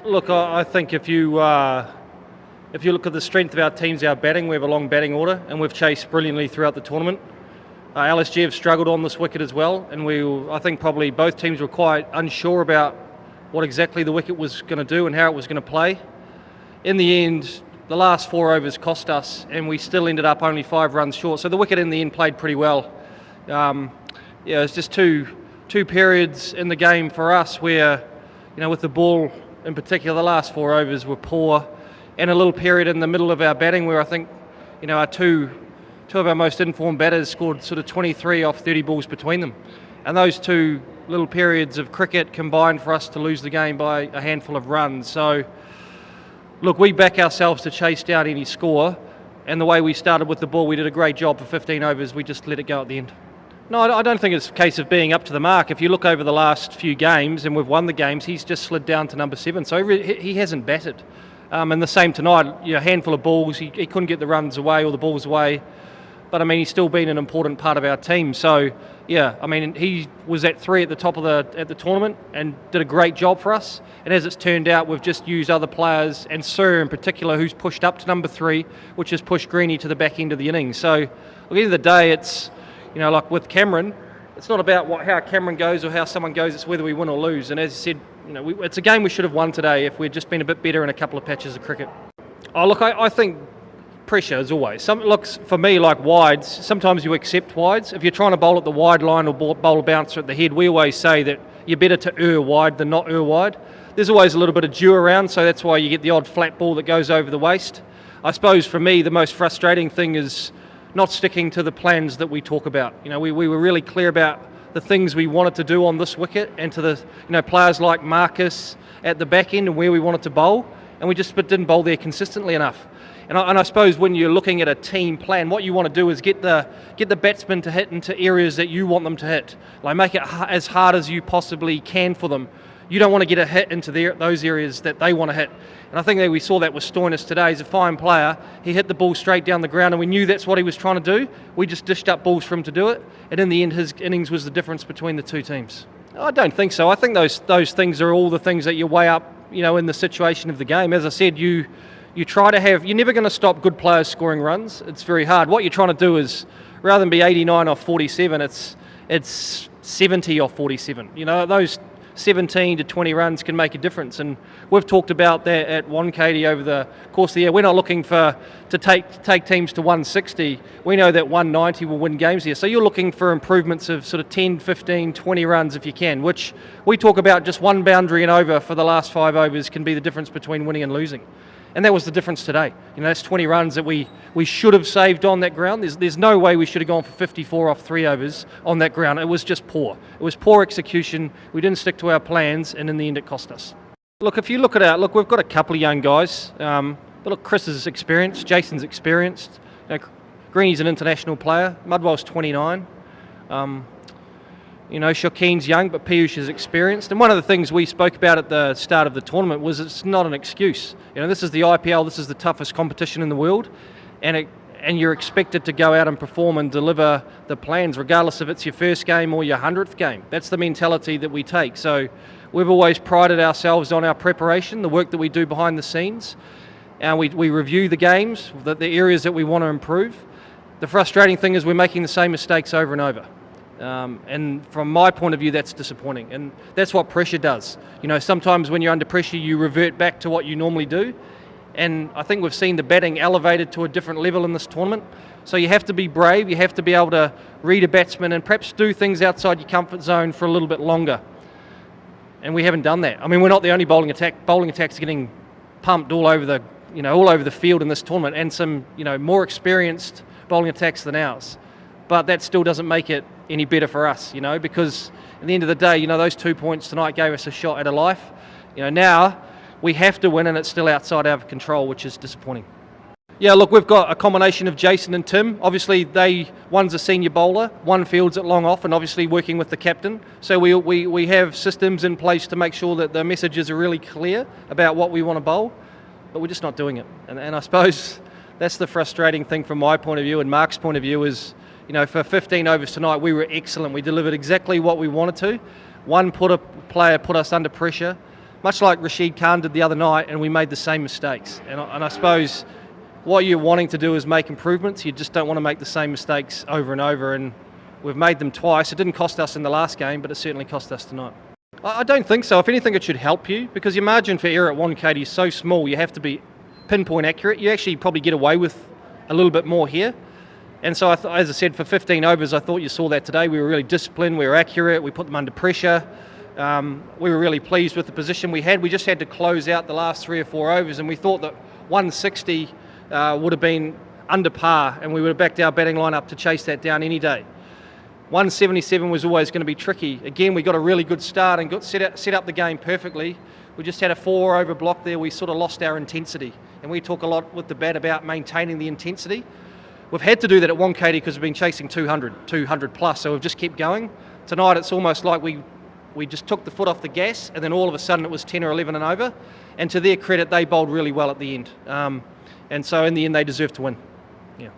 Look, I think if you look at the strength of our teams, our batting, we have a long batting order, and we've chased brilliantly throughout the tournament. LSG have struggled on this wicket as well, and I think probably both teams were quite unsure about what exactly the wicket was going to do and how it was going to play. In the end, the last 4 overs cost us, and we still ended up only 5 runs short. So the wicket in the end played pretty well. It's just two periods in the game for us where, with the ball in particular, the last 4 overs were poor, and a little period in the middle of our batting where I think, our two of our most informed batters scored sort of 23 off 30 balls between them. And those 2 little periods of cricket combined for us to lose the game by a handful of runs. So, look, we back ourselves to chase down any score, and the way we started with the ball, we did a great job for 15 overs. We just let it go at the end. No, I don't think it's a case of being up to the mark. If you look over the last few games, and we've won the games, he's just slid down to number 7, so he hasn't batted. And the same tonight, a handful of balls, he couldn't get the runs away or the balls away. But he's still been an important part of our team. So he was at 3 at the top of the tournament and did a great job for us. And as it's turned out, we've just used other players, and Sir in particular, who's pushed up to number 3, which has pushed Greeny to the back end of the innings. So at the end of the day, it's like with Cameron, it's not about how Cameron goes or how someone goes. It's whether we win or lose. And as I said, it's a game we should have won today if we'd just been a bit better in a couple of patches of cricket. Oh, look, I think pressure as always. Looks for me like wides. Sometimes you accept wides. If you're trying to bowl at the wide line or bowl a bouncer at the head, we always say that you're better to wide than not wide. There's always a little bit of dew around, so that's why you get the odd flat ball that goes over the waist. I suppose for me the most frustrating thing is not sticking to the plans that we talk about. We were really clear about the things we wanted to do on this wicket, and to the players like Marcus at the back end and where we wanted to bowl, and we just didn't bowl there consistently enough. And I suppose when you're looking at a team plan, what you want to do is get the batsmen to hit into areas that you want them to hit. Like, make it as hard as you possibly can for them. You don't want to get a hit into those areas that they want to hit. And I think that we saw that with Stoinis today. He's a fine player. He hit the ball straight down the ground, and we knew that's what he was trying to do. We just dished up balls for him to do it. And in the end, his innings was the difference between the 2 teams. I don't think so. I think those things are all the things that you weigh up, in the situation of the game. As I said, you try to have, you're never going to stop good players scoring runs. It's very hard. What you're trying to do is, rather than be 89 off 47, it's 70 off 47. Those 17 to 20 runs can make a difference, and we've talked about that at Wankhede over the course of the year. We're not looking to take teams to 160. We know that 190 will win games here, so you're looking for improvements of sort of 10, 15, 20 runs if you can, which we talk about. Just one boundary and over for the last 5 overs can be the difference between winning and losing. And that was the difference today. That's 20 runs that we should have saved on that ground. There's no way we should have gone for 54 off 3 overs on that ground. It was just poor. It was poor execution. We didn't stick to our plans, and in the end it cost us. Look, if you look at we've got a couple of young guys. But look, Chris is experienced. Jason's experienced. Greeny's an international player. Mudwell's 29. Shokeen's young, but Piyush is experienced. And one of the things we spoke about at the start of the tournament was it's not an excuse. This is the IPL, this is the toughest competition in the world, and you're expected to go out and perform and deliver the plans, regardless if it's your first game or your 100th game. That's the mentality that we take. So we've always prided ourselves on our preparation, the work that we do behind the scenes, and we review the games, the areas that we want to improve. The frustrating thing is we're making the same mistakes over and over. And from my point of view, that's disappointing, and that's what pressure does. Sometimes when you're under pressure, you revert back to what you normally do, and I think we've seen the batting elevated to a different level in this tournament. So you have to be brave, you have to be able to read a batsman and perhaps do things outside your comfort zone for a little bit longer, and we haven't done that. We're not the only bowling attack. Bowling attacks getting pumped all over the field in this tournament, and some more experienced bowling attacks than ours. But that still doesn't make it any better for us, because at the end of the day, those 2 points tonight gave us a shot at a life. Now we have to win, and it's still outside our control, which is disappointing. Yeah, look, we've got a combination of Jason and Tim. Obviously, one's a senior bowler, one fields at long off, and obviously working with the captain. So we have systems in place to make sure that the messages are really clear about what we want to bowl, but we're just not doing it. And I suppose that's the frustrating thing from my point of view and Mark's point of view is, for 15 overs tonight, we were excellent. We delivered exactly what we wanted to. One player put us under pressure. much like Rashid Khan did the other night, and we made the same mistakes. And I suppose what you're wanting to do is make improvements. You just don't want to make the same mistakes over and over, and we've made them twice. It didn't cost us in the last game, but it certainly cost us tonight. I don't think so. If anything, it should help you, because your margin for error at 1KT is so small, you have to be pinpoint accurate. You actually probably get away with a little bit more here. And so, as I said, for 15 overs, I thought you saw that today. We were really disciplined, we were accurate, we put them under pressure. We were really pleased with the position we had. We just had to close out the last 3 or 4 overs, and we thought that 160 would have been under par, and we would have backed our batting line up to chase that down any day. 177 was always going to be tricky. Again, we got a really good start and set up the game perfectly. We just had a 4-over block there. We sort of lost our intensity, and we talk a lot with the bat about maintaining the intensity. We've had to do that at 1KT because we've been chasing 200 plus, so we've just kept going. Tonight it's almost like we just took the foot off the gas, and then all of a sudden it was 10 or 11 and over. And to their credit, they bowled really well at the end. And so in the end, they deserve to win. Yeah.